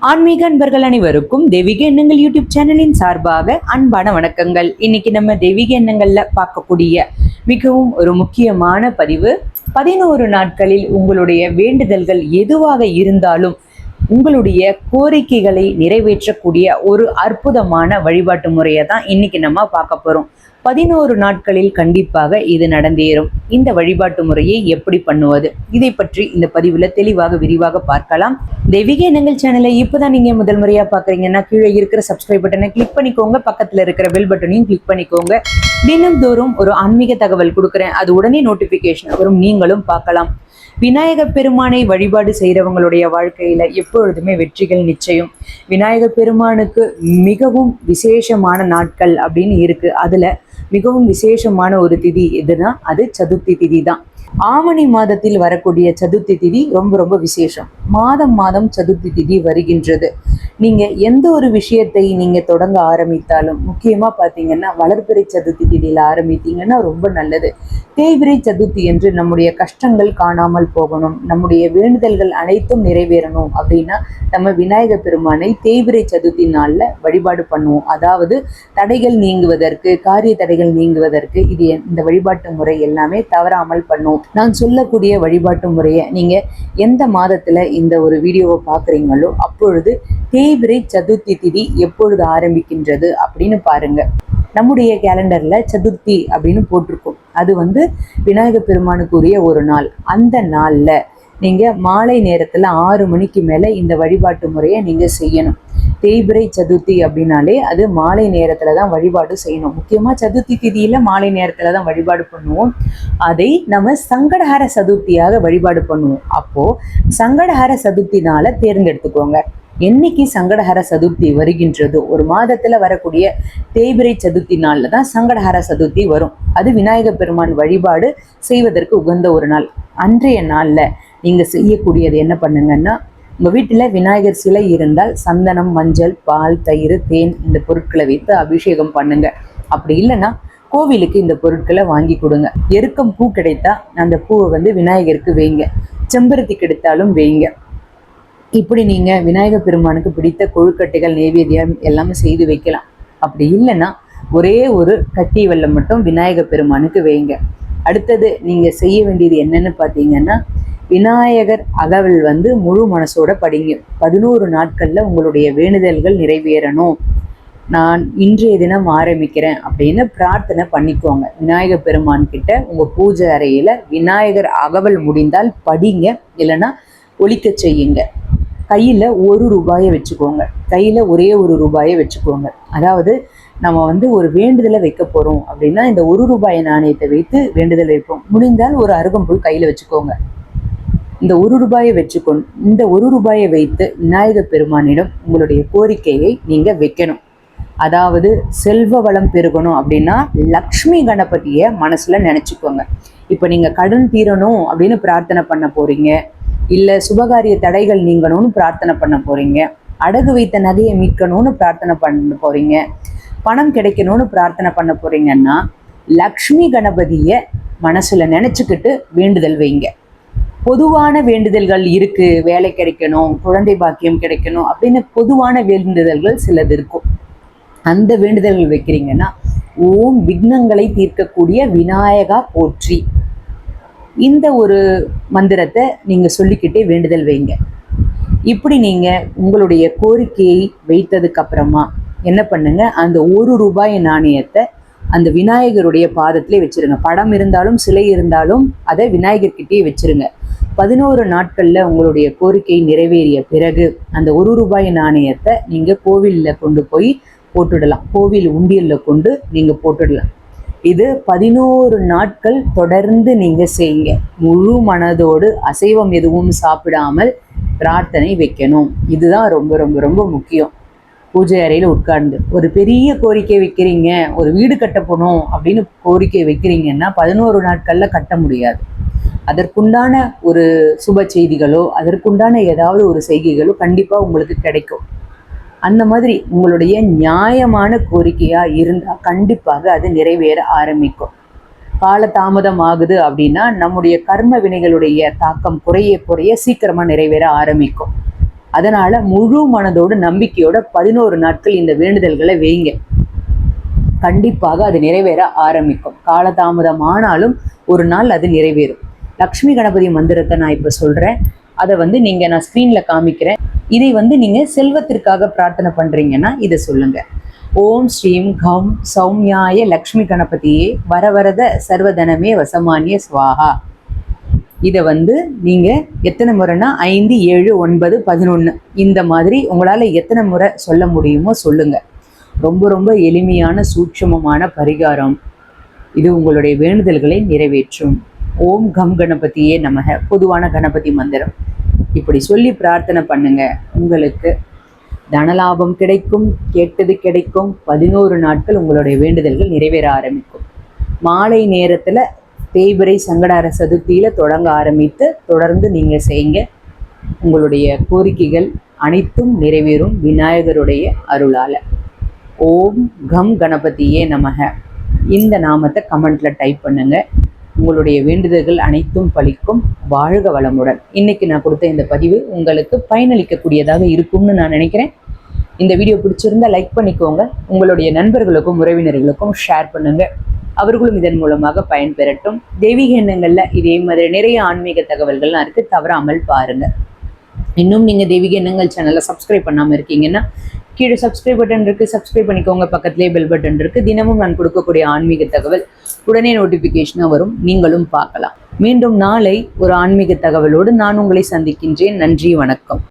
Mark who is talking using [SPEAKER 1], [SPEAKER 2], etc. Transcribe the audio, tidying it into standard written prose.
[SPEAKER 1] ஆன்மீக அன்பர்கள் அனைவருக்கும் தெய்வீக எண்ணங்கள் யூடியூப் சேனலின் சார்பாக அன்பான வணக்கங்கள். இன்னைக்கு நம்ம தெய்வீக எண்ணங்கள்ல பார்க்கக்கூடிய மிகவும் ஒரு முக்கியமான பதிவு, 11 நாட்களில் உங்களுடைய வேண்டுதல்கள் எதுவாக இருந்தாலும் உங்களுடைய கோரிக்கைகளை நிறைவேற்றக்கூடிய ஒரு அற்புதமான வழிபாட்டு முறையை தான் இன்னைக்கு நம்ம பார்க்க போறோம். 11 நாட்களில் கண்டிப்பாக இது நடந்தேறும். இந்த வழிபாட்டு முறையை எப்படி பண்ணுவது, இதை பற்றி இந்த பதிவுல தெளிவாக விரிவாக பார்க்கலாம். தெய்வீக எண்ணங்கள் சேனலை இப்பதான் நீங்க முதல் முறையா பாக்குறீங்கன்னா கீழே இருக்கிற சப்ஸ்கிரைப் பட்டனை கிளிக் பண்ணிக்கோங்க, பக்கத்துல இருக்கிற பெல் பட்டனையும் கிளிக் பண்ணிக்கோங்க. தினம்தோறும் ஒரு ஆன்மீக தகவல் கொடுக்குறேன், அது உடனே நோட்டிபிகேஷன் வரும், நீங்களும் பார்க்கலாம். விநாயக பெருமானை வழிபாடு செய்கிறவங்களுடைய வாழ்க்கையில எப்பொழுதுமே வெற்றிகள் நிச்சயம். விநாயக பெருமானுக்கு மிகவும் விசேஷமான நாட்கள் அப்படின்னு இருக்கு. அதுல மிகவும் விசேஷமான ஒரு திதி எதுனா அது சதுர்த்தி திதி தான். ஆவணி மாதத்தில் வரக்கூடிய சதுர்த்தி திதி ரொம்ப ரொம்ப விசேஷம். மாதம் மாதம் சதுர்த்தி திதி வருகின்றது. நீங்க எந்த ஒரு விஷயத்தை நீங்க தொடங்க ஆரம்பித்தாலும் முக்கியமா பாத்தீங்கன்னா வளர்பிறை சதுர்த்தி திதியில ஆரம்பித்தீங்கன்னா ரொம்ப நல்லது. தேய்பிறை சதுர்த்தி என்று நம்முடைய கஷ்டங்கள் காணாமல் போகணும், நம்முடைய வேண்டுதல்கள் அனைத்தும் நிறைவேறணும் அப்படின்னா நம்ம விநாயக பெருமானை தேய்பிறை சதுர்த்தி நாள்ல வழிபாடு பண்ணுவோம். அதாவது தடைகள் நீங்குவதற்கு, காரிய தடைகள் நீங்குவதற்கு இது இந்த வழிபாட்டு முறை எல்லாமே தவறாமல் பண்ணுவோம். நான் சொல்லக்கூடிய வழிபாட்டு முறையை நீங்க எந்த மாதத்துல இந்த ஒரு வீடியோவை பாக்குறீங்களோ அப்பொழுது தேய்பிறை சதுர்த்தி திதி எப்பொழுது ஆரம்பிக்கின்றது அப்படின்னு பாருங்க. நம்முடைய கேலண்டர்ல சதுர்த்தி அப்படின்னு போட்டிருக்கோம். அது விநாயக பெருமானுக்குரிய ஒரு நாள். அந்த நாள்ல நீங்க மாலை நேரத்துல 6 மணிக்கு மேல இந்த வழிபாட்டு முறையை நீங்க செய்யணும். தேய்பிறை சதுர்த்தி அப்படின்னாலே அது மாலை நேரத்துல தான் வழிபாடு செய்யணும். முக்கியமா சதுர்த்தி திதியில மாலை நேரத்துல தான் வழிபாடு பண்ணுவோம். அதை நம்ம சங்கடஹர சதுர்த்தியாக வழிபாடு பண்ணுவோம். அப்போ சங்கடஹர சதுர்த்தி நாளை தேர்ந்தெடுத்துக்கோங்க. என்னைக்கு சங்கடஹர சதுர்த்தி வருகின்றதோ ஒரு மாதத்துல வரக்கூடிய தேய்பிறை சதுர்த்தி நாள்ல தான் சங்கடஹர சதுர்த்தி வரும். அது விநாயக பெருமான் வழிபாடு செய்வதற்கு உகந்த ஒரு நாள். அன்றைய நாள்ல நீங்க செய்யக்கூடியது என்ன பண்ணுங்கன்னா, உங்க வீட்டுல விநாயகர் சிலை இருந்தால் சந்தனம், மஞ்சள், பால், தயிர், தேன் இந்த பொருட்களை வைத்து அபிஷேகம் பண்ணுங்க. அப்படி இல்லைன்னா கோவிலுக்கு இந்த பொருட்களை வாங்கி கொடுங்க. எருக்கம் பூ கிடைத்தா அந்த பூவை விநாயகருக்கு வைங்க. செம்பருத்தி கிடைத்தாலும் வைங்க. இப்படி நீங்க விநாயக பெருமானுக்கு பிடித்த கொழுக்கட்டைகள், நைவேத்தியம் எல்லாமே செய்து வைக்கலாம். அப்படி இல்லைன்னா ஒரே ஒரு கட்டி வெல்லம் மட்டும் விநாயக பெருமானுக்கு வைங்க. அடுத்தது நீங்க செய்ய வேண்டியது என்னன்னு பார்த்தீங்கன்னா, விநாயகர் அகவல் முழு மனசோட படிங்க. 11 நாட்கள்ல உங்களுடைய வேண்டுதல்கள் நிறைவேறணும், நான் இன்றைய தினம் ஆரம்பிக்கிறேன் அப்படின்னு பிரார்த்தனை பண்ணிக்கோங்க. விநாயக பெருமான் கிட்ட உங்க பூஜை அறையில விநாயகர் அகவல் முடிந்தால் படிங்க, இல்லைன்னா ஒலிக்க செய்யுங்க. கையில 1 ரூபாயை வச்சுக்கோங்க. கையில ஒரே 1 ரூபாயை வச்சுக்கோங்க. அதாவது நம்ம ஒரு வேண்டுதலை வைக்க போறோம் அப்படின்னா இந்த 1 ரூபாய் நாணயத்தை வைத்து வேண்டுதல் வைப்போம். முடிந்தால் ஒரு அருகம்புல் கையில வச்சுக்கோங்க. இந்த 1 ரூபாயை வச்சுக்கொண்டு இந்த 1 ரூபாயை வைத்து விநாயக பெருமானிடம் உங்களுடைய கோரிக்கையை நீங்க வைக்கணும். அதாவது செல்வ வளம் பெருகணும் அப்படின்னா லக்ஷ்மி கணபதியை மனசுல நினைச்சுக்கோங்க. இப்ப நீங்க கடன் தீரணும் அப்படின்னு பிரார்த்தனை பண்ண போறீங்க, இல்ல சுபகாரிய தடைகள் நீங்கணும்னு பிரார்த்தனை பண்ண போறீங்க, அடகு வைத்த நகையை மீட்கணும்னு பிரார்த்தனை பண்ண போறீங்க, பணம் கிடைக்கணும்னு பிரார்த்தனை பண்ண போறீங்கன்னா லக்ஷ்மி கணபதிய மனசுல நினைச்சுக்கிட்டு வேண்டுதல் வைங்க. பொதுவான வேண்டுதல்கள் இருக்கு, வேலை கிடைக்கணும், குழந்தை பாக்கியம் கிடைக்கணும் அப்படின்னு பொதுவான வேண்டுதல்கள் சிலது இருக்கும். அந்த வேண்டுதல்கள் வைக்கிறீங்கன்னா ஓம் விக்னங்களை தீர்க்கக்கூடிய விநாயகா போற்றி இந்த ஒரு மந்திரத்தை நீங்க சொல்லிக்கிட்டே வேண்டுதல் வைங்க. இப்படி நீங்க உங்களுடைய கோரிக்கையை வைத்ததுக்கு அப்புறமா என்ன பண்ணுங்க, அந்த 1 ரூபாய் நாணயத்தை அந்த விநாயகருடைய பாதத்திலே வச்சிருங்க. படம் இருந்தாலும் சிலை இருந்தாலும் அதை விநாயகர்கிட்டயே வச்சிருங்க. 11 நாட்கள்ல உங்களுடைய கோரிக்கை நிறைவேறிய பிறகு அந்த 1 ரூபாய் நாணயத்தை நீங்க கோவில்ல கொண்டு போய் போட்டுடலாம். கோவில் உண்டியல்ல கொண்டு நீங்க போட்டுடலாம். இது 11 நாட்கள் தொடர்ந்து நீங்க செய்யுங்க. முழு மனதோடு அசைவம் எதுவும் சாப்பிடாமல் பிரார்த்தனை வைக்கணும். இதுதான் ரொம்ப ரொம்ப ரொம்ப முக்கியம். பூஜை அறையில உட்கார்ந்து ஒரு பெரிய கோரிக்கை வைக்கிறீங்க, ஒரு வீடு கட்ட போகணும் அப்படின்னு கோரிக்கை வைக்கிறீங்கன்னா 11 நாட்கள்ல கட்ட முடியாது. அதற்குண்டான ஒரு சுப செய்திகளோ அதற்குண்டான ஏதாவது ஒரு செய்கைகளோ கண்டிப்பா உங்களுக்கு கிடைக்கும். அந்த மாதிரி உங்களுடைய நியாயமான கோரிக்கையா இருந்தா கண்டிப்பாக அது நிறைவேற ஆரம்பிக்கும். கால தாமதம் ஆகுது அப்படின்னா நம்முடைய கர்ம வினைகளுடைய தாக்கம் குறைய குறைய சீக்கிரமா நிறைவேற ஆரம்பிக்கும். அதனால முழு மனதோடு நம்பிக்கையோட 11 நாட்கள் இந்த வேண்டுதல்களை வைங்க. கண்டிப்பாக அது நிறைவேற ஆரம்பிக்கும். காலதாமதம் ஆனாலும் ஒரு நாள் அது நிறைவேறும். லக்ஷ்மி கணபதி மந்திரத்தை நான் இப்ப சொல்றேன். அதை நான் ஸ்கிரீன்ல காமிக்கிறேன். இதை நீங்க செல்வத்திற்காக பிரார்த்தனை பண்றீங்கன்னா இதை சொல்லுங்க. ஓம் ஸ்ரீம் கம் சௌமியாய லக்ஷ்மி கணபதியே வரவரத சர்வதனமே வசமானிய ஸ்வாஹா. இதை நீங்க எத்தனை முறைனா 5, 7, 9, 11 இந்த மாதிரி உங்களால எத்தனை முறை சொல்ல முடியுமோ சொல்லுங்க. ரொம்ப ரொம்ப எளிமையான சூட்சமமான பரிகாரம். இது உங்களுடைய வேண்டுதல்களை நிறைவேற்றும். ஓம் கம் கணபதியே நமக, பொதுவான கணபதி மந்திரம். இப்படி சொல்லி பிரார்த்தனை பண்ணுங்க. உங்களுக்கு தனலாபம் கிடைக்கும், கேட்டது கிடைக்கும். 11 நாட்கள் உங்களுடைய வேண்டுதல்கள் நிறைவேற ஆரம்பிக்கும். மாலை நேரத்துல தேய்பிறை சங்கடார சதுர்த்தியில தொடங்க ஆரம்பித்து தொடர்ந்து நீங்க செய்யுங்க. உங்களுடைய கோரிக்கைகள் அனைத்தும் நிறைவேறும் விநாயகருடைய அருளால. ஓம் கம் கணபதியே நமக இந்த நாமத்தை கமெண்ட்ல டைப் பண்ணுங்க. உங்களுடைய வேண்டுதல்கள் அனைத்தும் பலிக்கும். வாழ்க வளமுடன். இன்னைக்கு நான் கொடுத்த இந்த பதிவு உங்களுக்கு பயனளிக்கக்கூடியதாக இருக்கும்னு நான் நினைக்கிறேன். இந்த வீடியோ பிடிச்சிருந்தா லைக் பண்ணிக்கோங்க. உங்களுடைய நண்பர்களுக்கும் உறவினர்களுக்கும் ஷேர் பண்ணுங்க. அவர்களும் இதன் மூலமாக பயன்பெறட்டும். தெய்வீக எண்ணங்கள்ல இதே மாதிரி நிறைய ஆன்மீக தகவல்கள்லாம் இருக்கு, தவறாமல் பாருங்க. இன்னும் நீங்க தெய்வீக எண்ணங்கள் சேனலை சப்ஸ்கிரைப் பண்ணாம இருக்கீங்கன்னா கீழே சப்ஸ்கிரைப் பட்டன் இருக்கு, சப்ஸ்கிரைப் பண்ணிக்கோங்க. பக்கத்திலேயே பெல் பட்டன் இருக்கு. தினமும் நான் கொடுக்கக்கூடிய ஆன்மீக தகவல் உடனே நோட்டிபிகேஷனாக வரும், நீங்களும் பார்க்கலாம். மீண்டும் நாளை ஒரு ஆன்மீக தகவலோடு நான் உங்களை சந்திக்கின்றேன். நன்றி, வணக்கம்.